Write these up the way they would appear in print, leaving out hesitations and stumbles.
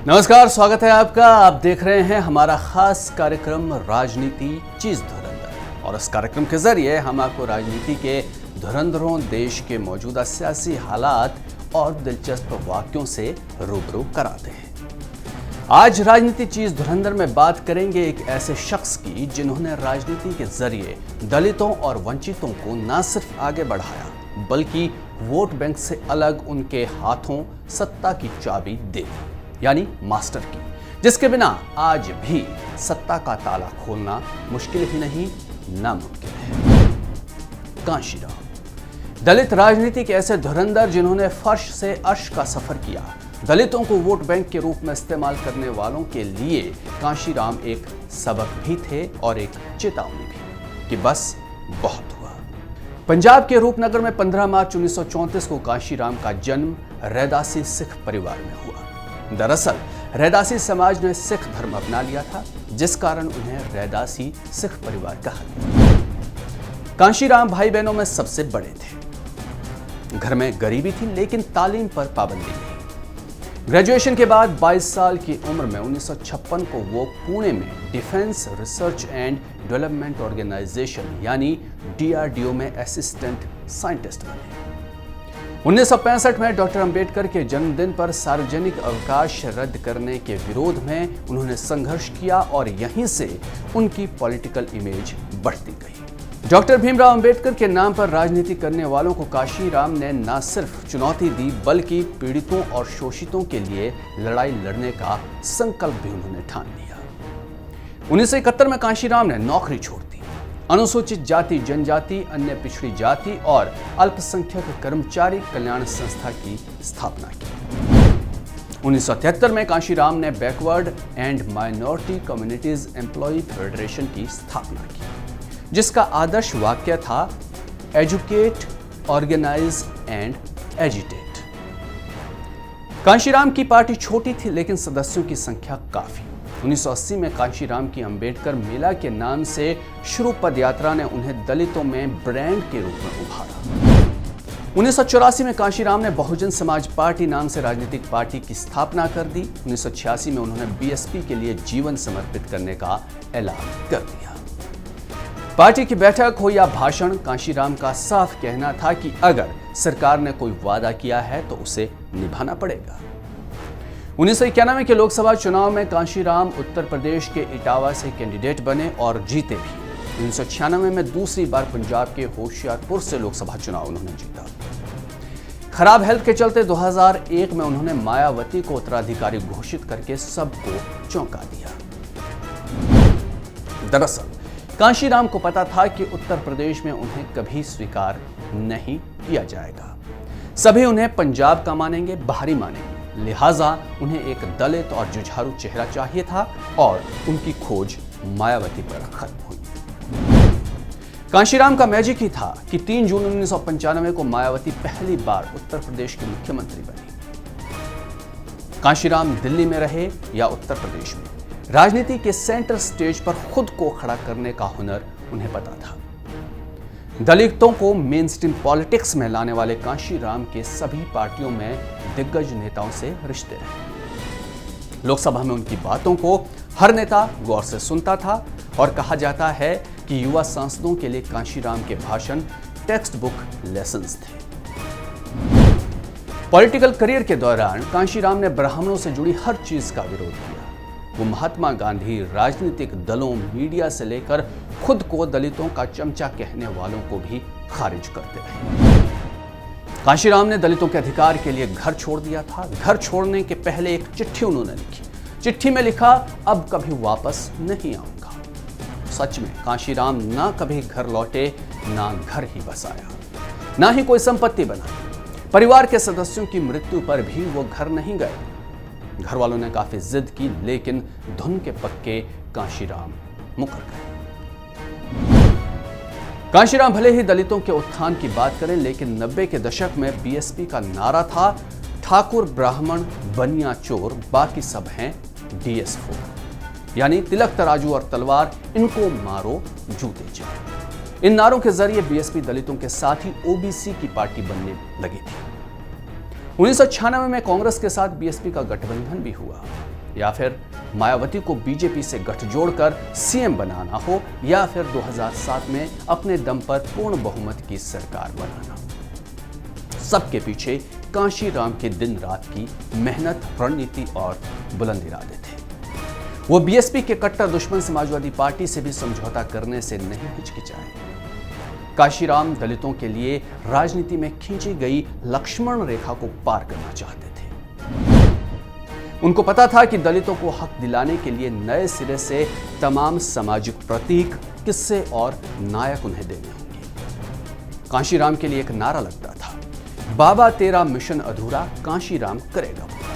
नमस्कार, स्वागत है आपका। आप देख रहे हैं हमारा खास कार्यक्रम राजनीति चीज धुरंधर, और इस कार्यक्रम के जरिए हम आपको राजनीति के धुरंधरों, देश के मौजूदा सियासी हालात और दिलचस्प वाक्यों से रूबरू कराते हैं। आज राजनीति चीज धुरंधर में बात करेंगे एक ऐसे शख्स की जिन्होंने राजनीति के जरिए दलितों और वंचितों को न सिर्फ आगे बढ़ाया बल्कि वोट बैंक से अलग उनके हाथों सत्ता की चाबी दे दी, यानी मास्टर की, जिसके बिना आज भी सत्ता का ताला खोलना मुश्किल ही नहीं, नामुमकिन है। कांशीराम दलित राजनीति के ऐसे धुरंधर जिन्होंने फर्श से अर्श का सफर किया। दलितों को वोट बैंक के रूप में इस्तेमाल करने वालों के लिए कांशीराम एक सबक भी थे और एक चेतावनी भी कि बस बहुत हुआ। पंजाब के रूपनगर में 15 मार्च 1934 को कांशीराम का जन्म रैदासी सिख परिवार में हुआ। दरअसल रैदासी समाज ने सिख धर्म अपना लिया था, जिस कारण उन्हें रैदासी सिख परिवार कहा गया। कांशीराम भाई बहनों में सबसे बड़े थे। घर में गरीबी थी लेकिन तालीम पर पाबंदी नहीं। ग्रेजुएशन के बाद 22 साल की उम्र में 1956 को वो पुणे में defence research and development organisation यानी DRDO में असिस्टेंट साइंटिस्ट बने। 1965 में डॉक्टर अंबेडकर के जन्मदिन पर सार्वजनिक अवकाश रद्द करने के विरोध में उन्होंने संघर्ष किया और यहीं से उनकी पॉलिटिकल इमेज बढ़ती गई। डॉक्टर भीमराव अंबेडकर के नाम पर राजनीति करने वालों को कांशीराम ने न सिर्फ चुनौती दी बल्कि पीड़ितों और शोषितों के लिए लड़ाई लड़ने का संकल्प भी उन्होंने ठान लिया। 1971 में कांशीराम ने नौकरी छोड़ दी। अनुसूचित जाति, जनजाति, अन्य पिछड़ी जाति और अल्पसंख्यक कर्मचारी कल्याण संस्था की स्थापना की। 1973 में कांशीराम ने backward and minority communities employ federation की स्थापना की, जिसका आदर्श वाक्य था educate, organise and agitate. Kanshiram की पार्टी छोटी थी लेकिन सदस्यों की संख्या काफी। 1980 में कांशीराम की अंबेडकर मेला के नाम से शुरू पदयात्रा ने उन्हें दलितों में ब्रांड के रूप में उभारा। 1984 में कांशीराम ने बहुजन समाज पार्टी नाम से राजनीतिक पार्टी की स्थापना कर दी। 1986 में उन्होंने BSP के लिए जीवन समर्पित करने का ऐलान कर दिया। पार्टी की बैठक हो या भाषण, कांशीराम का साफ कहना था कि अगर सरकार ने कोई वादा किया है तो उसे निभाना पड़ेगा। 1991 के लोकसभा चुनाव में कांशीराम उत्तर प्रदेश के इटावा से कैंडिडेट बने और जीते भी। 1996 में दूसरी बार पंजाब के होशियारपुर से लोकसभा चुनाव उन्होंने जीता। खराब हेल्थ के चलते 2001 में उन्होंने मायावती को उत्तराधिकारी घोषित करके सबको चौंका दिया। दरअसल कांशीराम को पता था कि उत्तर प्रदेश में उन्हें कभी स्वीकार नहीं किया जाएगा। सभी उन्हें पंजाब का मानेंगे, बाहरी मानेंगे। लिहाजा उन्हें एक दलित और जुझारू चेहरा चाहिए था और उनकी खोज मायावती पर खत्म हुई। कांशीराम का मैजिक ही था कि 3 जून 1995 को मायावती पहली बार उत्तर प्रदेश की मुख्यमंत्री बनी। कांशीराम दिल्ली में रहे या उत्तर प्रदेश में, राजनीति के सेंटर स्टेज पर खुद को खड़ा करने का हुनर उन्हें पता था। दलितों को मेन स्ट्रीम पॉलिटिक्स में लाने वाले कांशीराम के सभी पार्टियों में दिग्गज नेताओं से रिश्ते रहे। लोकसभा में उनकी बातों को हर नेता गौर से सुनता था और कहा जाता है कि युवा सांसदों के लिए कांशीराम के भाषण टेक्स्ट बुक लेसन्स थे। पॉलिटिकल करियर के दौरान कांशीराम ने ब्राह्मणों से जुड़ी हर चीज का विरोध किया। वो महात्मा गांधी, राजनीतिक दलों, मीडिया से लेकर खुद को दलितों का चमचा कहने वालों को भी खारिज करते रहे। कांशीराम ने दलितों के अधिकार के लिए घर छोड़ दिया था। घर छोड़ने के पहले एक चिट्ठी उन्होंने लिखी। चिट्ठी में लिखा, अब कभी वापस नहीं आऊंगा। सच में कांशीराम ना कभी घर लौटे, ना घर ही बसाया, ना ही कोई संपत्ति बनाई। परिवार के सदस्यों की मृत्यु पर भी वो घर नहीं गए। घर वालों ने काफी जिद की लेकिन धुन के पक्के कांशीराम मुकर गए। कांशीराम भले ही दलितों के उत्थान की बात करें लेकिन 90 के दशक में BSP का नारा था ठाकुर ब्राह्मण बनिया चोर, बाकी सब हैं DS4, यानी तिलक तराजू और तलवार, इनको मारो जूते जाओ। इन नारों के जरिए BSP दलितों के साथ ही OBC की पार्टी बनने लगी थी। 1996 में कांग्रेस के साथ BSP का गठबंधन भी हुआ। या फिर मायावती को बीजेपी से गठजोड़ कर सीएम बनाना हो, या फिर 2007 में अपने दम पर पूर्ण बहुमत की सरकार बनाना। सबके पीछे कांशीराम के दिन रात की मेहनत, रणनीति और बुलंद इरादे थे। वो बीएसपी के कट्टर दुश्मन समाजवादी पार्टी से भी समझौता करने से नहीं हिचकिचाए। कांशीराम दलितों के लिए राजनीति में खींची गई लक्ष्मण रेखा को पार करना चाहते थे। उनको पता था कि दलितों को हक दिलाने के लिए नए सिरे से तमाम सामाजिक प्रतीक, किस्से और नायक उन्हें देने होंगे। कांशीराम के लिए एक नारा लगता था, बाबा तेरा मिशन अधूरा, कांशीराम करेगा पूरा।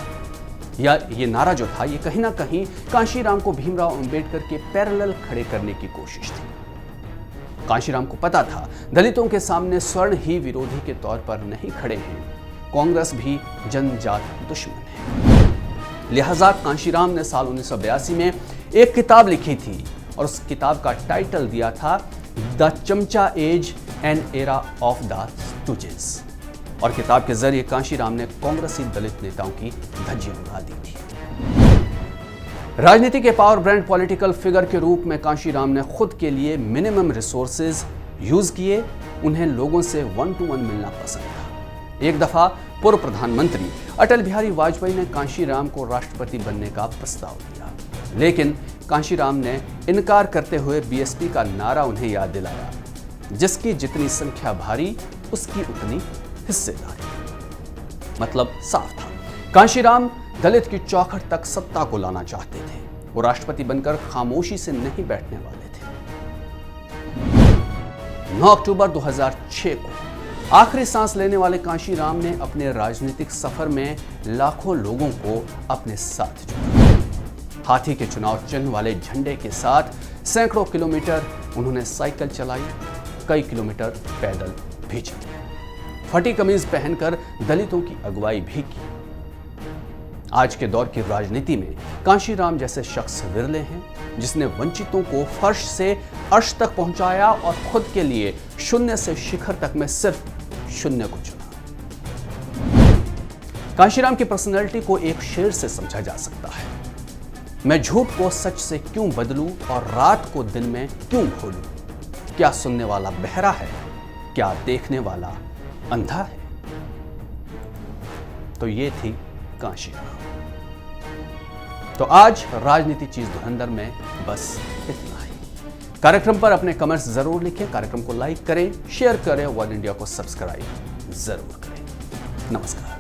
या ये नारा जो था, ये कहीं ना कहीं कांशीराम को भीमराव अंबेडकर के पैरेलल खड़े करने की कोशिश थी। कांशीराम को पता था दलितों के सामने स्वर्ण ही विरोधी के तौर पर नहीं खड़े हैं, कांग्रेस भी जनजात दुश्मन है। लिहाजा कांशीराम ने साल 1982 में एक किताब लिखी थी और उस किताब का टाइटल दिया था the chamcha age and era of the stooges. और किताब के जरिए कांशीराम ने कांग्रेसी दलित नेताओं की धज्जियां उड़ा दी थी। राजनीति के पावर ब्रांड पॉलिटिकल फिगर के रूप में कांशीराम ने खुद के लिए मिनिमम रिसोर्सेज यूज किए। उन्हें लोगों से 1-to-1 मिलना पसंद था। एक दफा पूर्व प्रधानमंत्री अटल बिहारी वाजपेयी ने कांशीराम को राष्ट्रपति बनने का प्रस्ताव दिया, लेकिन कांशीराम ने इनकार करते हुए बीएसपी का नारा उन्हें याद दिलाया, जिसकी जितनी संख्या भारी उसकी उतनी हिस्सेदारी। मतलब साफ था, कांशीराम दलित की चौखट तक सत्ता को लाना चाहते थे। वो राष्ट्रपति बनकर खामोशी से नहीं बैठने वाले थे। 9 अक्टूबर 2006 को आखिरी सांस लेने वाले कांशीराम ने अपने राजनीतिक सफर में लाखों लोगों को अपने साथ जोड़ा। हाथी के चुनाव चिन्ह वाले झंडे के साथ सैकड़ों किलोमीटर उन्होंने साइकिल चलाई, कई किलोमीटर पैदल भी चले, फटी कमीज पहनकर दलितों की अगुवाई भी की। आज के दौर की राजनीति में कांशीराम जैसे शख्स विरले हैं, जिसने वंचितों को फर्श से अर्श तक पहुंचाया और खुद के लिए शून्य से शिखर तक में सिर्फ शून्य को चुना। कांशीराम की पर्सनैलिटी को एक शेर से समझा जा सकता है, मैं झूठ को सच से क्यों बदलूं और रात को दिन में क्यों खोलूं? क्या सुनने वाला बहरा है? क्या देखने वाला अंधा है? तो ये थी कांशीराम। तो आज राजनीति चीज धुरंधर में बस इतना ही। कार्यक्रम पर अपने कमेंट्स जरूर लिखें, कार्यक्रम को लाइक करें, शेयर करें, वन इंडिया को सब्सक्राइब जरूर करें। नमस्कार।